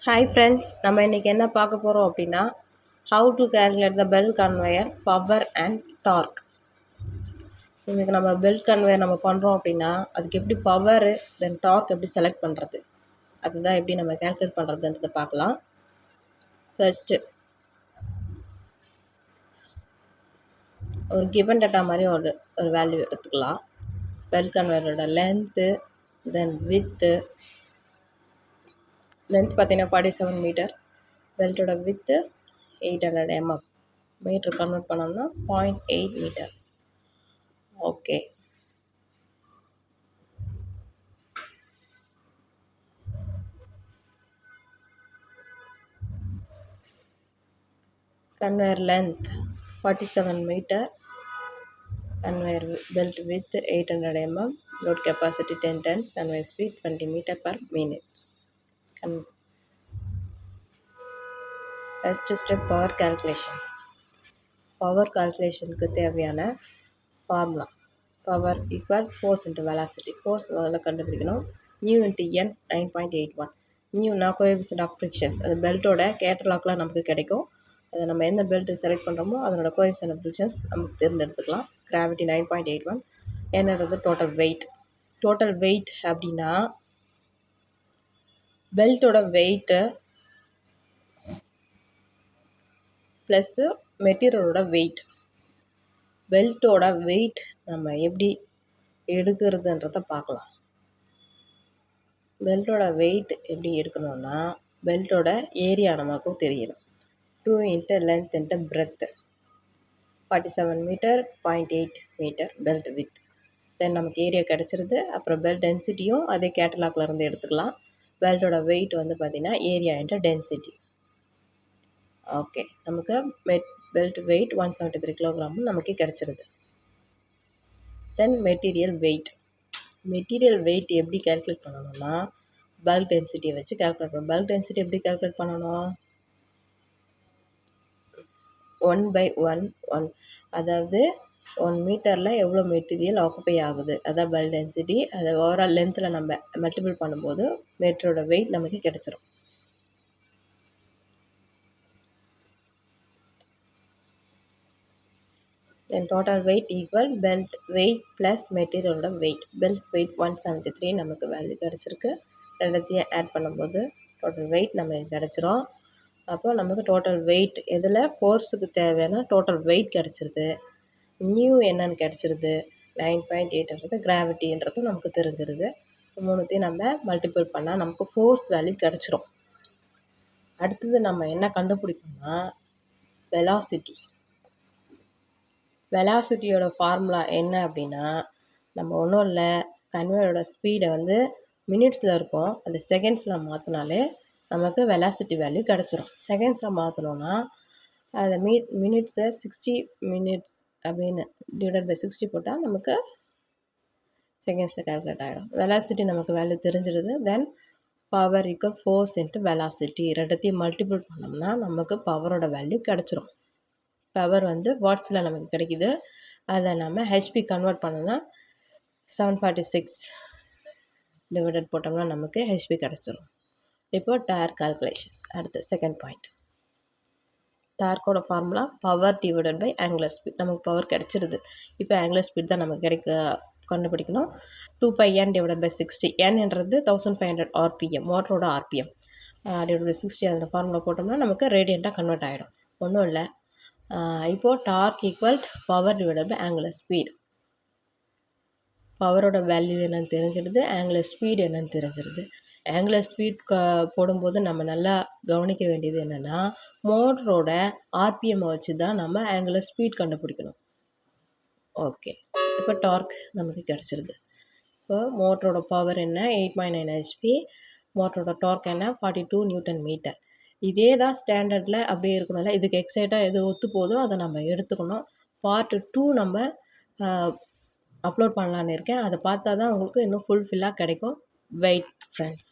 Hi friends, நம்ம இன்றைக்கி என்ன பார்க்க போகிறோம் அப்படின்னா how to calculate the belt conveyor power and torque. இன்றைக்கி நம்ம பெல் கன்வேயர் நம்ம பண்ணுறோம் அப்படின்னா அதுக்கு எப்படி பவரு தென் டார்க் எப்படி செலக்ட் பண்ணுறது, அதுதான் எப்படி நம்ம கேல்குலேட் பண்ணுறதுன்றதை பார்க்கலாம். ஃபர்ஸ்ட்டு ஒரு கிவன் டேட்டா மாதிரி ஒரு வேல்யூ எடுத்துக்கலாம். பெல் கன்வேயரோட லென்த்து, தென் வித்து. லென்த் பார்த்தீங்கன்னா 47 மீட்டர், பெல்ட்டோட வித்து 800 mm, மீட்டர் கன்வெர்ட் பண்ணோம்னா 0.8 metre. Okay, conveyor length 47 metre, conveyor belt width 800 mm, load capacity 10 tons, conveyor speed 20 meter per minute. First step, power calculations. Power calculation க்கு தேவையான formula power equal force into velocity. Force முதல்ல கண்டுபிடிக்கணும். mu into n 9.81. நியூனா coefficient of frictions, அது பெல்ட்டோட கேட்டலாக்லாம் நமக்கு கிடைக்கும். அதை நம்ம எந்த பெல்ட் செலக்ட் பண்ணுறோமோ அதனோட கோஎஃபிஷியன்ட் ஆஃப் ஃப்ரிக்ஷன்ஸ் நமக்கு தேர்ந்தெடுத்துக்கலாம். கிராவிட்டி 9.81. என்னது டோட்டல் வெயிட். டோட்டல் வெயிட் அப்படின்னா பெல்ட்டோட வெயிட்டு ப்ளஸ்ஸு மெட்டீரியலோட வெயிட். பெல்ட்டோட வெயிட் நம்ம எப்படி எடுக்கிறதுன்றதை பார்க்கலாம். பெல்ட்டோட வெயிட் எப்படி எடுக்கணும்னா பெல்ட்டோட ஏரியா நமக்கும் தெரியணும். 2 into length into breadth, 47 metre 0.8 metre belt width. Then நமக்கு ஏரியா கிடச்சிருது. அப்புறம் பெல்ட் டென்சிட்டியும் அதே கேட்டலாக்ல இருந்து எடுத்துக்கலாம். பெல்ட்டோட வெயிட் வந்து பார்த்திங்கன்னா ஏரியா இன்ட்டு டென்சிட்டி. ஓகே, நமக்கு பெல்ட் வெயிட் 173 கிலோகிராம் நமக்கு கிடச்சிருது. தென் மெட்டீரியல் வெயிட். மெட்டீரியல் வெயிட் எப்படி கேல்குலேட் பண்ணணும்னா பல்க் டென்சிட்டியை வச்சு கேல்குலேட் பண்ணணும். பல்க் டென்சிட்டி எப்படி கேல்குலேட் பண்ணணும்? 1/1, அதாவது 1 மீட்டரில் எவ்வளோ மெட்டீரியல் ஆக்குப்பை ஆகுது, அதான் பல்க் டென்சிட்டி. அதை ஓவரால் லென்த்தில் நம்ம மல்டிபிள் பண்ணும்போது மீட்டரோட வெயிட் நமக்கு கிடச்சிரும். Then total weight equal belt weight plus மெட்டீரியலோட வெயிட். பெல்ட் வெயிட் 173 நமக்கு வேல்யூ கிடச்சிருக்கு. ரெண்டுத்தையும் ஆட் பண்ணும்போது டோட்டல் வெயிட் நமக்கு கிடச்சிரும். அப்போ நமக்கு டோட்டல் வெயிட் இதில் ஃபோர்ஸுக்கு தேவையான டோட்டல் வெயிட் கிடச்சிருது. நியூ என்னன்னு கிடச்சிருது 9.8ன்றது கிராவிட்டின்றது நமக்கு தெரிஞ்சிருது. மூணுத்தையும் நம்ம மல்டிபிள் பண்ணால் நமக்கு ஃபோர்ஸ் வேல்யூ கிடச்சிரும். அடுத்தது நம்ம என்ன கண்டுபிடிக்கணும்னா வெலாசிட்டி. வெலாசிட்டியோட ஃபார்முலா என்ன அப்படின்னா நம்ம ஒன்றும் இல்லை, கன்வேயரோட ஸ்பீடை வந்து மினிட்ஸில் இருக்கும், அது செகண்ட்ஸில் மாற்றினாலே நமக்கு வெலாசிட்டி வேல்யூ கிடச்சிரும். செகண்ட்ஸில் மாற்றணுன்னா அதை மினிட்ஸை 60 மினிட்ஸ் அப்படின்னு டிவைட் பை 60 போட்டால் நமக்கு செகண்ட்ஸில் கால்குலேட் ஆகிடும். வெலாசிட்டி நமக்கு வேல்யூ தெரிஞ்சிடுது. Then power equal force into velocity, ரெண்டத்தையும் மல்டிபிள் பண்ணோம்னா நமக்கு பவரோட வேல்யூ கிடச்சிரும். பவர் வந்து வாட்ஸில் நமக்கு கிடைக்கிது. அதை நம்ம ஹெச்பி கன்வெர்ட் பண்ணோன்னா 746 டிவைடட் போட்டோம்னா நமக்கு ஹெச்பி கிடச்சிரும். இப்போ டார்க் கால்குலேஷன்ஸ். அடுத்து செகண்ட் பாயிண்ட், டார்க்கோட formula power divided by angular speed. நமக்கு பவர் கிடச்சிருது. இப்போ ஆங்குலர் ஸ்பீட் தான் நமக்கு கண்டுபிடிக்கணும். 2πn divided by 60. nன்றது 1500 RPM, மோட்டரோட RPM டிவைட் பை 60. அதில் ஃபார்முலா போட்டோம்னா நமக்கு ரேடியண்ட்டாக கன்வெர்ட் ஆகிடும். ஒன்றும் இல்லை, இப்போது torque equal power divided by angular speed. பவரோட வேல்யூ என்னன்னு தெரிஞ்சிடுது, ஆங்குலர் ஸ்பீடு என்னன்னு தெரிஞ்சிடுது. ஆங்குலர் ஸ்பீட் போடும்போது நம்ம நல்லா கவனிக்க வேண்டியது என்னென்னா மோட்டரோட ஆர்பிஎம்மை வச்சு தான் நம்ம ஆங்குலர் ஸ்பீட் கண்டுபிடிக்கணும். ஓகே, இப்போ டார்க் நமக்கு கிடச்சிருது. இப்போ மோட்டரோட பவர் என்ன 8.9 HP, மோட்டரோட டார்க் என்ன 42 நியூட்டன் மீட்டர். இதே தான் ஸ்டாண்டர்டில் அப்படியே இருக்கணும்ல. இதுக்கு எக்ஸைட்டாக எது ஒத்து போதோ அதை நம்ம எடுத்துக்கணும். பார்ட் 2 நம்ம அப்லோட் பண்ணலான்னு இருக்கேன். அதை பார்த்தா தான் உங்களுக்கு இன்னும் ஃபுல்ஃபில்லாக கிடைக்கும். Wait friends.